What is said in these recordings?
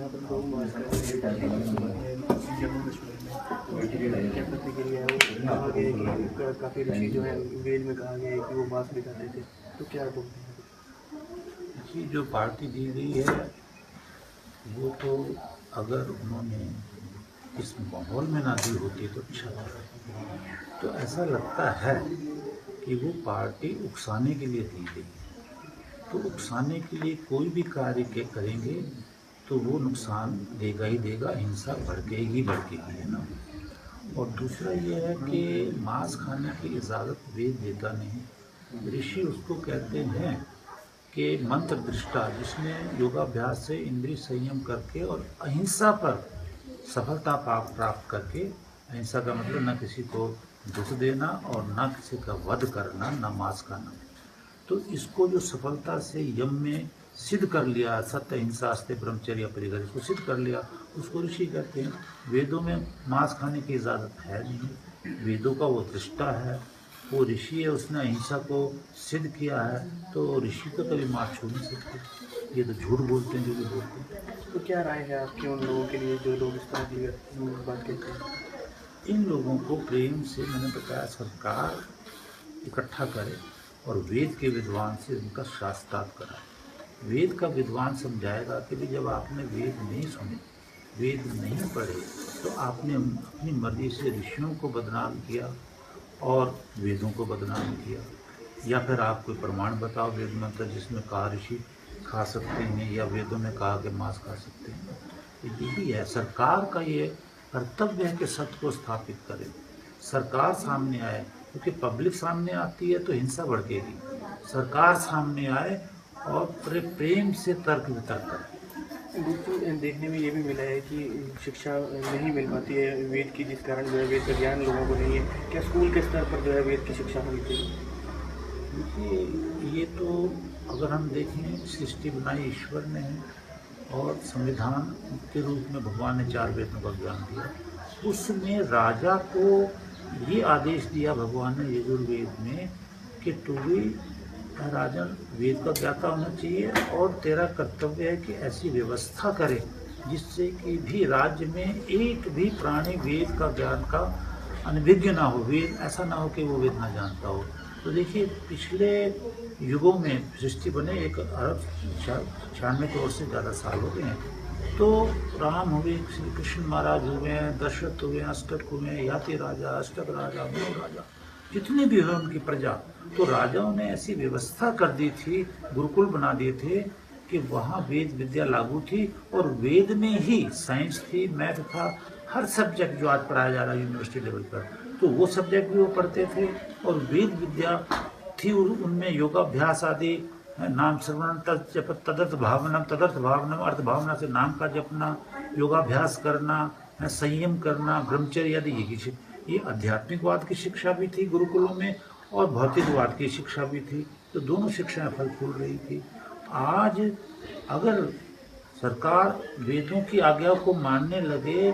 यहाँ पर लोग मास कर रहे हैं जम्मू कश्मीर में, उसकी क्या प्रतिक्रिया है? वो कहा गया है कि काफ़ी ऋषि जो है वेद में कहा गया है कि वो मास बिताते थे, तो क्या बोलते हैं? जी, जो पार्टी दी गई है वो तो अगर उन्होंने इस माहौल में ना दी होती तो अच्छा था। तो ऐसा लगता है कि वो पार्टी उकसाने के लिए दी गई है। तो उकसाने के लिए कोई भी कार्य के करेंगे तो वो नुकसान देगा ही देगा, हिंसा भड़केगी भड़केगी, है ना। और दूसरा ये है कि मांस खाने की इजाज़त वेद देता नहीं। ऋषि उसको कहते हैं कि मंत्र दृष्टा, जिसने योगाभ्यास से इंद्रिय संयम करके और अहिंसा पर सफलता प्राप्त करके, अहिंसा का मतलब न किसी को दुख देना और न किसी का वध करना, न मांस खाना, तो इसको जो सफलता से यम में सिद्ध कर लिया, सत्य अहिंसा अस्ते ब्रह्मचर्य परिग्रह, इसको सिद्ध कर लिया, उसको ऋषि कहते हैं। वेदों में मांस खाने की इजाज़त है नहीं, वेदों का वो दृष्टा है, वो ऋषि है, उसने अहिंसा को सिद्ध किया है, तो ऋषि को कभी मार छू नहीं सकते। ये तो झूठ बोलते हैं जो भी बोलते हैं। तो क्या राय है आपकी उन लोगों के लिए जो लोग इस तरह की बात कहते हैं? इन लोगों को प्रेम से, मैंने बताया, सरकार इकट्ठा करे और वेद के विद्वान से उनका शास्त्रार्थ कराए। वेद का विद्वान समझाएगा कि भी जब आपने वेद नहीं सुने, वेद नहीं पढ़े, तो आपने अपनी मर्जी से ऋषियों को बदनाम किया और वेदों को बदनाम किया। या फिर आप कोई प्रमाण बताओ वेद मंत्र जिसमें कहा ऋषि खा सकते हैं या वेदों में कहा कि मांस खा सकते हैं। तो ये भी है, सरकार का ये कर्तव्य है कि सत्य को स्थापित करे, सरकार सामने आए, क्योंकि पब्लिक सामने आती है तो हिंसा भड़केगी। सरकार सामने आए और प्रेम से तर्क वितर्क करे। बिल्कुल, देखने में ये भी मिला है कि शिक्षा नहीं मिल पाती है वेद की, जिस कारण जो है वेद का ज्ञान लोगों को नहीं है। क्या स्कूल के स्तर पर जो है वेद की शिक्षा होनी चाहिए? देखिए, ये तो अगर हम देखें, सृष्टि बनाई ईश्वर ने है और संविधान के रूप में भगवान ने 4 वेदों का ज्ञान दिया। उसमें राजा को ये आदेश दिया भगवान ने यजुर्वेद में कि तू भी राजन वेद का ज्ञाता होना चाहिए और तेरा कर्तव्य है कि ऐसी व्यवस्था करे जिससे कि भी राज्य में एक भी प्राणी वेद का ज्ञान का अनभिज्ञ ना हो, वेद ऐसा ना हो कि वो वेद ना जानता हो। तो देखिए, पिछले युगों में सृष्टि बने 1 अरब 96 करोड़ से ज़्यादा साल हो गए हैं। तो राम हुए, श्री कृष्ण महाराज हुए हैं, दशरथ हुए, अष्टक हुए, याति राजा, अष्टक राजा, मनु राजा, जितने भी हुए उनकी प्रजा, तो राजाओं ने ऐसी व्यवस्था कर दी थी, गुरुकुल बना दिए थे कि वहाँ वेद विद्या लागू थी और वेद में ही साइंस थी, मैथ था, हर सब्जेक्ट जो आज पढ़ाया जा रहा है यूनिवर्सिटी लेवल पर, तो वो सब्जेक्ट भी वो पढ़ते थे। और वेद विद्या थी, उनमें योगाभ्यास आदि, नाम श्रवण तदर्थ भावनम, अर्थ भावना से नाम का जपना, योगाभ्यास करना, संयम करना, ब्रह्मचर्य आदि, ये आध्यात्मिकवाद की शिक्षा भी थी गुरुकुलों में और भौतिकवाद की शिक्षा भी थी। तो दोनों शिक्षाएं फल फूल रही थी। आज अगर सरकार वेदों की आज्ञा को मानने लगे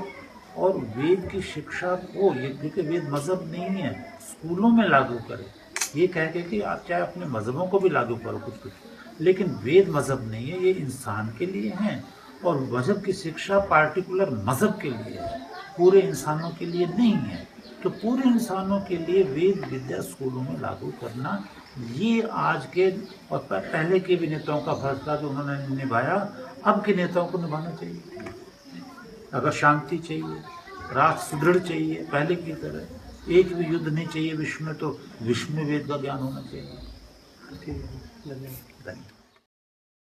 और वेद की शिक्षा को, ये क्योंकि वेद मजहब नहीं है, स्कूलों में लागू करे, ये कह के कि आप चाहे अपने मजहबों को भी लागू करो कुछ, लेकिन वेद मजहब नहीं है, ये इंसान के लिए हैं और मजहब की शिक्षा पार्टिकुलर मजहब के लिए है, पूरे इंसानों के लिए नहीं है। तो पूरे इंसानों के लिए वेद विद्या स्कूलों में लागू करना, ये आज के और पहले के भी नेताओं का फर्ज था जो उन्होंने निभाया, अब के नेताओं को निभाना चाहिए। अगर शांति चाहिए, राष्ट्र सुदृढ़ चाहिए पहले की तरह, एक भी युद्ध नहीं चाहिए विश्व में, तो विश्व में वेद का ज्ञान होना चाहिए। ठीक है, धन्यवाद।